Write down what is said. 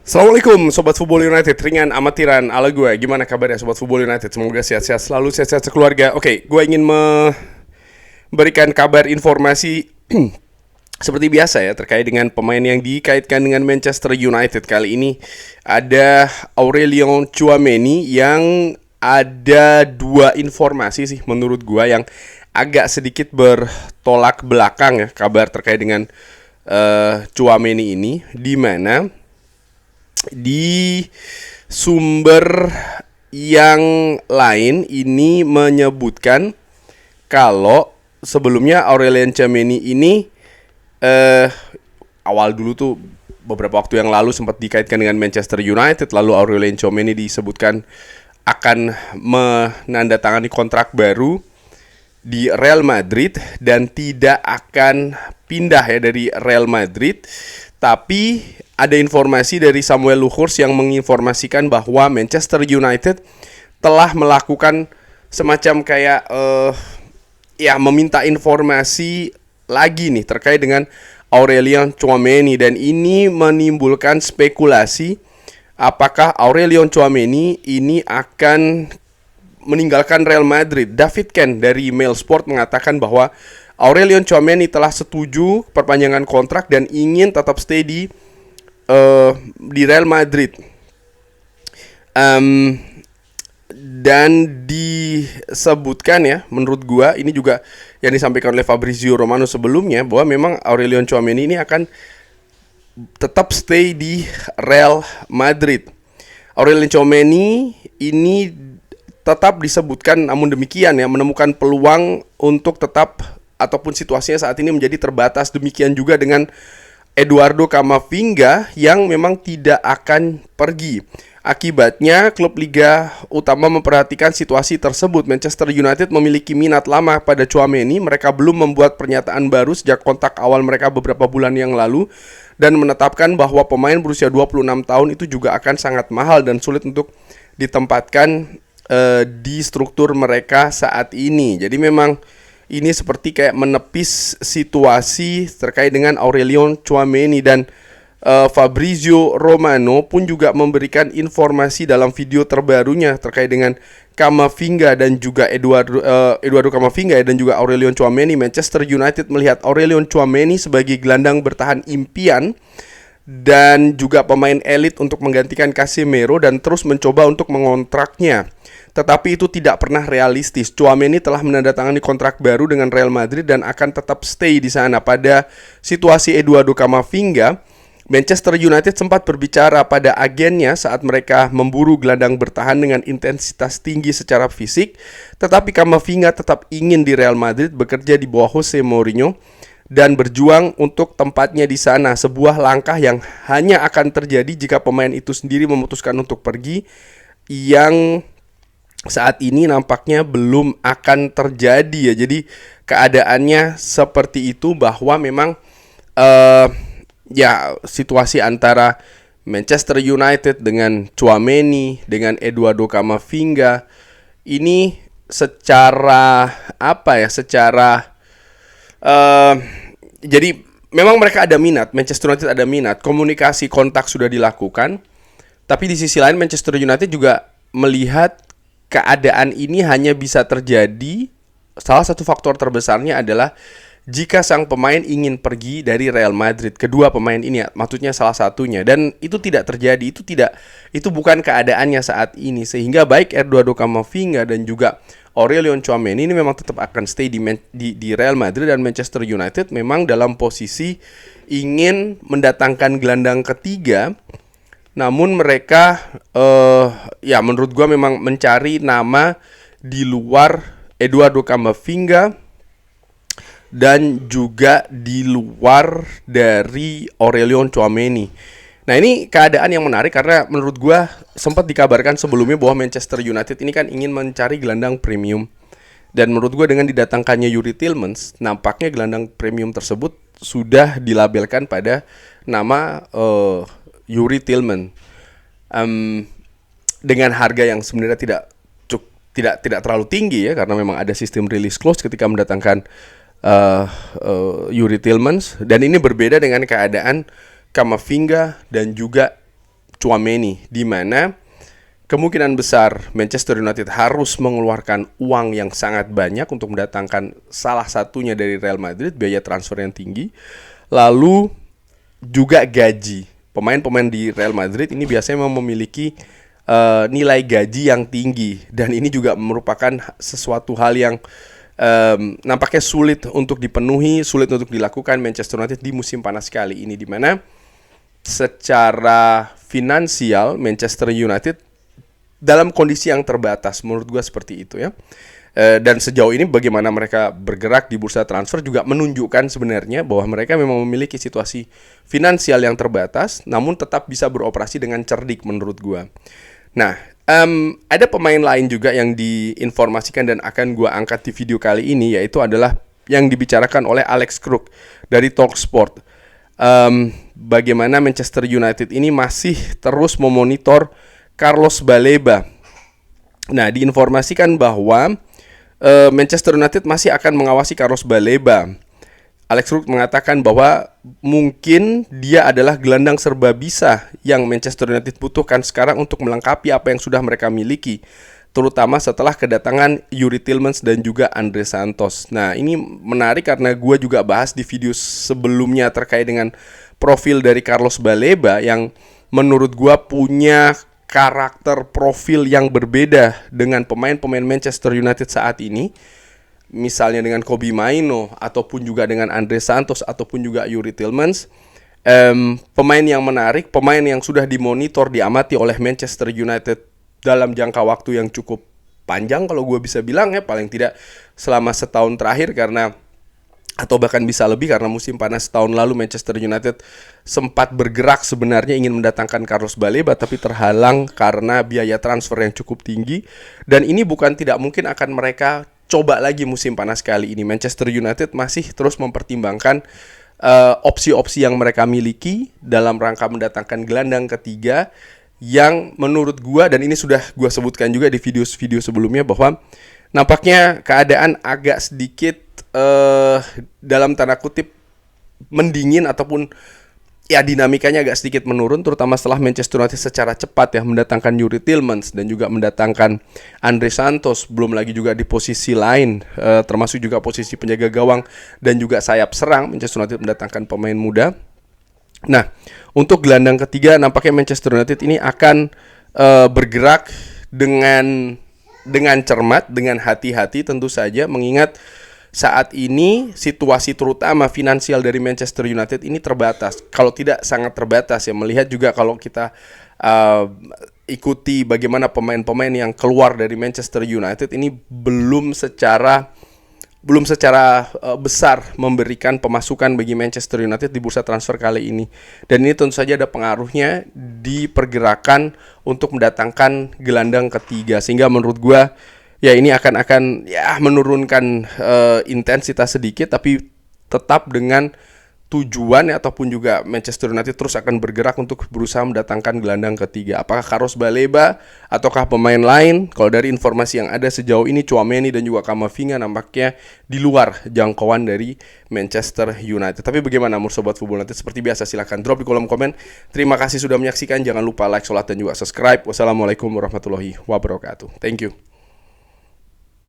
Assalamualaikum Sobat Football United, ringan amatiran ala gue. Gimana kabarnya Sobat Football United? Semoga sehat-sehat selalu, sehat-sehat sekeluarga. Oke, gue ingin memberikan kabar informasi seperti biasa ya, terkait dengan pemain yang dikaitkan dengan Manchester United. Kali ini ada Aurelien Tchouaméni, yang ada dua informasi sih menurut gue yang agak sedikit bertolak belakang ya, kabar terkait dengan Tchouaméni ini, di mana di sumber yang lain ini menyebutkan kalau sebelumnya Aurelien Tchouaméni ini awal dulu tuh beberapa waktu yang lalu sempat dikaitkan dengan Manchester United. Lalu Aurelien Tchouaméni disebutkan akan menandatangani kontrak baru di Real Madrid dan tidak akan pindah ya dari Real Madrid. Tapi ada informasi dari Samuel Luhrs yang menginformasikan bahwa Manchester United telah melakukan semacam kayak meminta informasi lagi nih terkait dengan Aurelien Tchouaméni, dan ini menimbulkan spekulasi apakah Aurelien Tchouaméni ini akan meninggalkan Real Madrid. David Ken dari Mail Sport mengatakan bahwa Aurelien Tchouaméni telah setuju perpanjangan kontrak dan ingin tetap stay di Real Madrid. Dan disebutkan ya, menurut gua ini juga yang disampaikan oleh Fabrizio Romano sebelumnya, bahwa memang Aurelien Tchouaméni ini akan tetap stay di Real Madrid. Aurelien Tchouaméni ini tetap disebutkan, namun demikian ya, menemukan peluang untuk tetap, ataupun situasinya saat ini menjadi terbatas. Demikian juga dengan Eduardo Camavinga yang memang tidak akan pergi. Akibatnya klub Liga Utama memperhatikan situasi tersebut. Manchester United memiliki minat lama pada Tchouaméni. Mereka belum membuat pernyataan baru sejak kontak awal mereka beberapa bulan yang lalu, dan menetapkan bahwa pemain berusia 26 tahun itu juga akan sangat mahal dan sulit untuk ditempatkan di struktur mereka saat ini. Jadi memang ini seperti kayak menepis situasi terkait dengan Aurelien Tchouaméni. Dan Fabrizio Romano pun juga memberikan informasi dalam video terbarunya terkait dengan Camavinga dan juga Eduardo Camavinga dan juga Aurelien Tchouaméni. Manchester United melihat Aurelien Tchouaméni sebagai gelandang bertahan impian dan juga pemain elit untuk menggantikan Casemiro, dan terus mencoba untuk mengontraknya. Tetapi itu tidak pernah realistis. Tchouaméni telah menandatangani kontrak baru dengan Real Madrid dan akan tetap stay di sana. Pada situasi Eduardo Camavinga, Manchester United sempat berbicara pada agennya saat mereka memburu gelandang bertahan dengan intensitas tinggi secara fisik. Tetapi Camavinga tetap ingin di Real Madrid, bekerja di bawah Jose Mourinho dan berjuang untuk tempatnya di sana. Sebuah langkah yang hanya akan terjadi jika pemain itu sendiri memutuskan untuk pergi, yang saat ini nampaknya belum akan terjadi ya. Jadi keadaannya seperti itu, bahwa memang situasi antara Manchester United dengan Tchouaméni, dengan Eduardo Camavinga ini secara jadi memang mereka ada minat, Manchester United ada minat, komunikasi kontak sudah dilakukan. Tapi di sisi lain Manchester United juga melihat keadaan ini hanya bisa terjadi, salah satu faktor terbesarnya adalah jika sang pemain ingin pergi dari Real Madrid. Kedua pemain ini, maksudnya salah satunya, dan itu tidak terjadi, itu bukan keadaannya saat ini. Sehingga baik Eduardo Camavinga dan juga Aurelien Tchouaméni ini memang tetap akan stay di Real Madrid, dan Manchester United memang dalam posisi ingin mendatangkan gelandang ketiga. Namun mereka menurut gua memang mencari nama di luar Eduardo Camavinga dan juga di luar dari Aurelien Tchouaméni. Nah, ini keadaan yang menarik karena menurut gua sempat dikabarkan sebelumnya bahwa Manchester United ini kan ingin mencari gelandang premium. Dan menurut gua dengan didatangkannya Youri Tielemans, nampaknya gelandang premium tersebut sudah dilabelkan pada nama Youri Tielemans, dengan harga yang sebenarnya tidak terlalu tinggi ya, karena memang ada sistem release clause ketika mendatangkan Youri Tielemans. Dan ini berbeda dengan keadaan Camavinga dan juga Tchouaméni, di mana kemungkinan besar Manchester United harus mengeluarkan uang yang sangat banyak untuk mendatangkan salah satunya dari Real Madrid, biaya transfer yang tinggi. Lalu juga gaji. Pemain-pemain di Real Madrid ini biasanya memang memiliki nilai gaji yang tinggi, dan ini juga merupakan sesuatu hal yang nampaknya sulit untuk dipenuhi, sulit untuk dilakukan Manchester United di musim panas kali ini, di mana secara finansial Manchester United dalam kondisi yang terbatas, menurut gue seperti itu ya. Dan sejauh ini bagaimana mereka bergerak di bursa transfer juga menunjukkan sebenarnya bahwa mereka memang memiliki situasi finansial yang terbatas, namun tetap bisa beroperasi dengan cerdik menurut gue. Nah, ada pemain lain juga yang diinformasikan dan akan gue angkat di video kali ini, yaitu adalah yang dibicarakan oleh Alex Kruk dari Talksport. Bagaimana Manchester United ini masih terus memonitor Carlos Baleba. Nah, diinformasikan bahwa Manchester United masih akan mengawasi Carlos Baleba. Alex Kruk mengatakan bahwa mungkin dia adalah gelandang serba bisa yang Manchester United butuhkan sekarang untuk melengkapi apa yang sudah mereka miliki, terutama setelah kedatangan Youri Tielemans dan juga Andre Santos. Nah, ini menarik karena gue juga bahas di video sebelumnya terkait dengan profil dari Carlos Baleba yang menurut gue punya karakter profil yang berbeda dengan pemain-pemain Manchester United saat ini. Misalnya dengan Kobbie Mainoo, ataupun juga dengan Andre Santos, ataupun juga Youri Tielemans. Pemain yang menarik, pemain yang sudah dimonitor, diamati oleh Manchester United dalam jangka waktu yang cukup panjang kalau gue bisa bilang ya, paling tidak selama setahun terakhir, karena atau bahkan bisa lebih, karena musim panas tahun lalu Manchester United sempat bergerak sebenarnya ingin mendatangkan Carlos Baleba, tapi terhalang karena biaya transfer yang cukup tinggi. Dan ini bukan tidak mungkin akan mereka coba lagi musim panas kali ini. Manchester United masih terus mempertimbangkan opsi-opsi yang mereka miliki dalam rangka mendatangkan gelandang ketiga, yang menurut gua, dan ini sudah gua sebutkan juga di video-video sebelumnya, bahwa nampaknya keadaan agak sedikit dalam tanda kutip mendingin, ataupun ya dinamikanya agak sedikit menurun, terutama setelah Manchester United secara cepat ya mendatangkan Youri Tielemans dan juga mendatangkan Andre Santos, belum lagi juga di posisi lain termasuk juga posisi penjaga gawang dan juga sayap serang, Manchester United mendatangkan pemain muda. Nah, untuk gelandang ketiga nampaknya Manchester United ini akan bergerak dengan cermat, dengan hati-hati tentu saja, mengingat saat ini situasi terutama finansial dari Manchester United ini terbatas. Kalau tidak sangat terbatas ya, melihat juga kalau kita ikuti bagaimana pemain-pemain yang keluar dari Manchester United ini belum secara besar memberikan pemasukan bagi Manchester United di bursa transfer kali ini. Dan ini tentu saja ada pengaruhnya di pergerakan untuk mendatangkan gelandang ketiga, sehingga menurut gua ya ini akan ya menurunkan intensitas sedikit, tapi tetap dengan tujuan ya, ataupun juga Manchester United terus akan bergerak untuk berusaha mendatangkan gelandang ketiga. Apakah Carlos Baleba ataukah pemain lain? Kalau dari informasi yang ada sejauh ini, Tchouaméni dan juga Camavinga nampaknya di luar jangkauan dari Manchester United. Tapi bagaimana menurut Sobat Football United? Seperti biasa silahkan drop di kolom komen. Terima kasih sudah menyaksikan. Jangan lupa like, sholat, dan juga subscribe. Wassalamualaikum warahmatullahi wabarakatuh. Thank you.